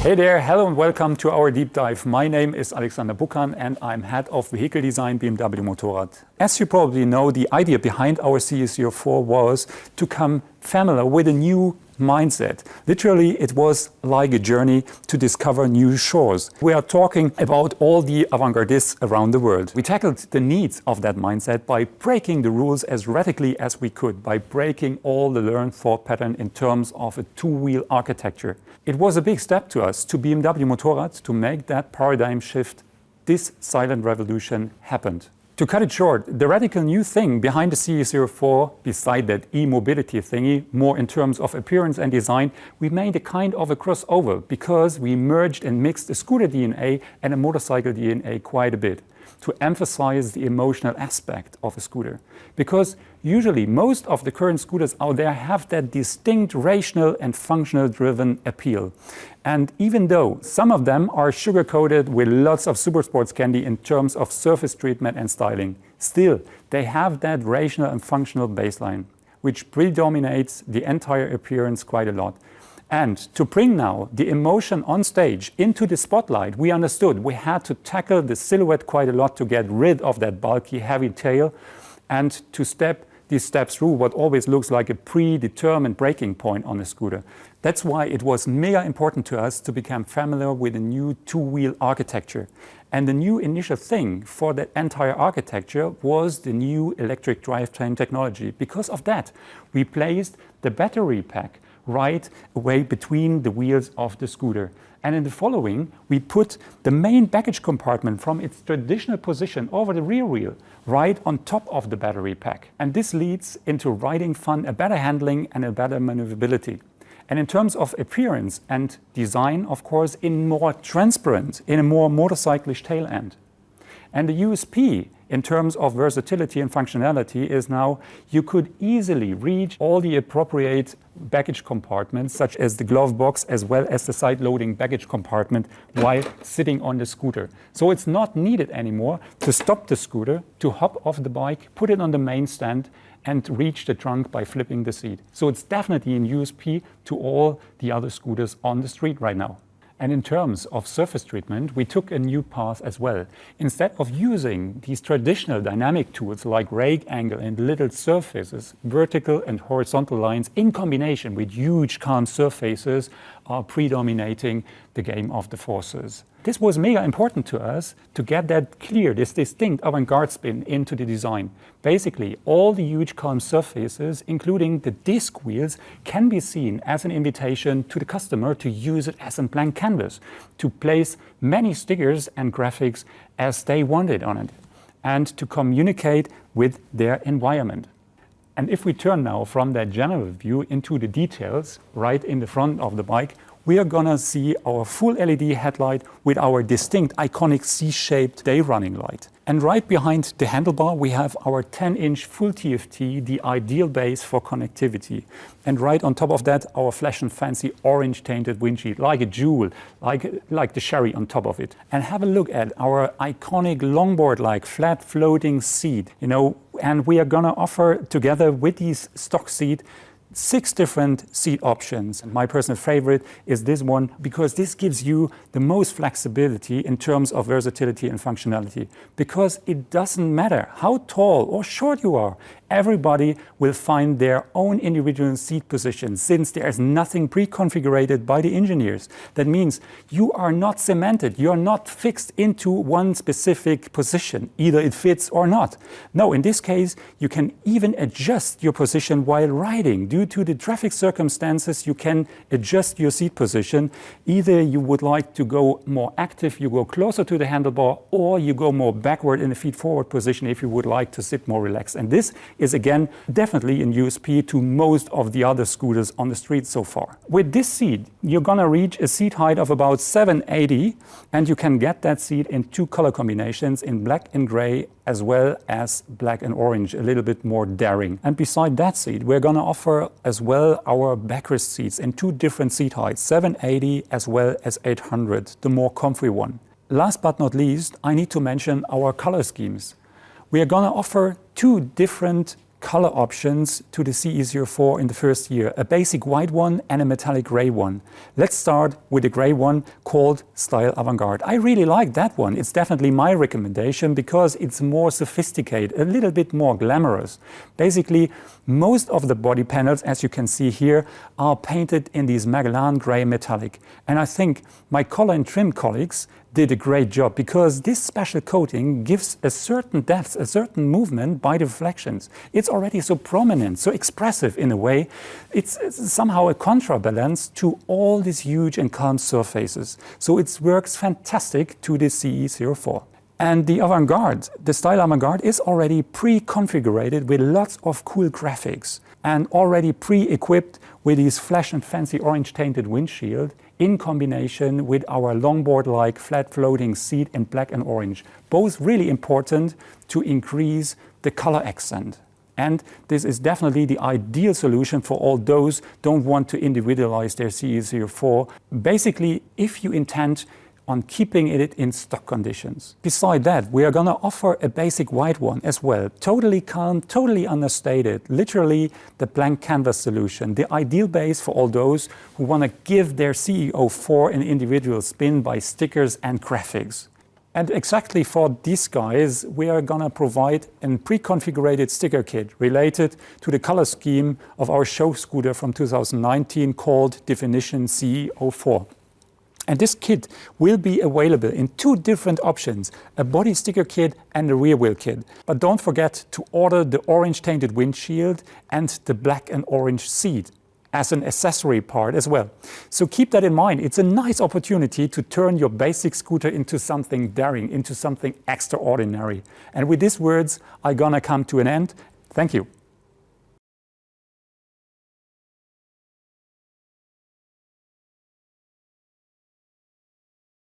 Hey there, hello and welcome to our deep dive. My name is Alexander Buchan and I'm head of vehicle design BMW Motorrad. As you probably know, the idea behind our CE04 was to come familiar with a new mindset. Literally, it was like a journey to discover new shores. We are talking about all the avant-gardists around the world. We tackled the needs of that mindset by breaking the rules as radically as we could, by breaking all the learned thought pattern in terms of a two-wheel architecture. It was a big step to us, to BMW Motorrad, to make that paradigm shift. This silent revolution happened. To cut it short, the radical new thing behind the CE04, beside that e-mobility thingy, more in terms of appearance and design, we made a kind of a crossover because we merged and mixed a scooter DNA and a motorcycle DNA quite a bit to emphasize the emotional aspect of a scooter. Because usually most of the current scooters out there have that distinct rational and functional driven appeal. And even though some of them are sugar-coated with lots of super sports candy in terms of surface treatment and styling, still they have that rational and functional baseline, which predominates the entire appearance quite a lot. And to bring now the emotion on stage into the spotlight, we understood we had to tackle the silhouette quite a lot to get rid of that bulky, heavy tail and to step through what always looks like a predetermined breaking point on a scooter. That's why it was mega important to us to become familiar with a new two-wheel architecture. And the new initial thing for that entire architecture was the new electric drivetrain technology. Because of that, we placed the battery pack right away between the wheels of the scooter. And in the following, we put the main baggage compartment from its traditional position over the rear wheel right on top of the battery pack. And this leads into riding fun, a better handling and a better maneuverability. And in terms of appearance and design, of course, in more transparent, in a more motorcyclish tail end. And the USP in terms of versatility and functionality is now you could easily reach all the appropriate baggage compartments, such as the glove box as well as the side-loading baggage compartment while sitting on the scooter. So it's not needed anymore to stop the scooter, to hop off the bike, put it on the main stand and reach the trunk by flipping the seat. So it's definitely a USP to all the other scooters on the street right now. And in terms of surface treatment, we took a new path as well. Instead of using these traditional dynamic tools like rake angle and little surfaces, vertical and horizontal lines in combination with huge calm surfaces are predominating the game of the forces. This was mega important to us to get that clear, this distinct avant-garde spin into the design. Basically, all the huge calm surfaces, including the disc wheels, can be seen as an invitation to the customer to use it as a blank canvas, to place many stickers and graphics as they wanted on it, and to communicate with their environment. And if we turn now from that general view into the details, right in the front of the bike, we are gonna see our full LED headlight with our distinct iconic C-shaped day running light. And right behind the handlebar, we have our 10-inch full TFT, the ideal base for connectivity. And right on top of that, our flash and fancy orange tainted windshield, like a jewel, like the sherry on top of it. And have a look at our iconic longboard-like flat floating seat, and we are gonna offer together with these stock seat 6 different seat options. My personal favorite is this one because this gives you the most flexibility in terms of versatility and functionality. Because it doesn't matter how tall or short you are, everybody will find their own individual seat position since there is nothing pre-configured by the engineers. That means you are not cemented, you are not fixed into one specific position, either it fits or not. No, in this case, you can even adjust your position while riding. Due to the traffic circumstances, you can adjust your seat position. Either you would like to go more active, you go closer to the handlebar, or you go more backward in the feet forward position if you would like to sit more relaxed. And this is again definitely in USP to most of the other scooters on the street so far. With this seat, you're gonna reach a seat height of about 780, and you can get that seat in 2 color combinations, in black and gray as well as black and orange, a little bit more daring. And beside that seat, we're gonna offer as well our backrest seats in 2 different seat heights, 780 as well as 800, the more comfy one. Last but not least, I need to mention our color schemes. We are gonna offer 2 different color options to the CE04 in the first year, a basic white one and a metallic gray one. Let's start with the gray one called Style Avantgarde. I really like that one. It's definitely my recommendation because it's more sophisticated, a little bit more glamorous. Basically, most of the body panels, as you can see here, are painted in these Magellan gray metallic. And I think my color and trim colleagues did a great job because this special coating gives a certain depth, a certain movement by the reflections. It's already so prominent, so expressive in a way. It's somehow a contrabalance to all these huge and calm surfaces. So it works fantastic to this CE04. And the Avantgarde, the Style Avantgarde is already pre-configured with lots of cool graphics and already pre-equipped with these flash and fancy orange tainted windshield in combination with our longboard-like flat floating seat in black and orange. Both really important to increase the color accent. And this is definitely the ideal solution for all those who don't want to individualize their CE04. Basically, if you intend on keeping it in stock conditions. Beside that, we are going to offer a basic white one as well. Totally calm, totally understated, literally the blank canvas solution, the ideal base for all those who want to give their CE04 an individual spin by stickers and graphics. And exactly for these guys, we are going to provide a pre-configured sticker kit related to the color scheme of our show scooter from 2019 called Definition CE04. And this kit will be available in two different options, a body sticker kit and a rear wheel kit. But don't forget to order the orange tainted windshield and the black and orange seat as an accessory part as well. So keep that in mind. It's a nice opportunity to turn your basic scooter into something daring, into something extraordinary. And with these words, I'm gonna come to an end. Thank you.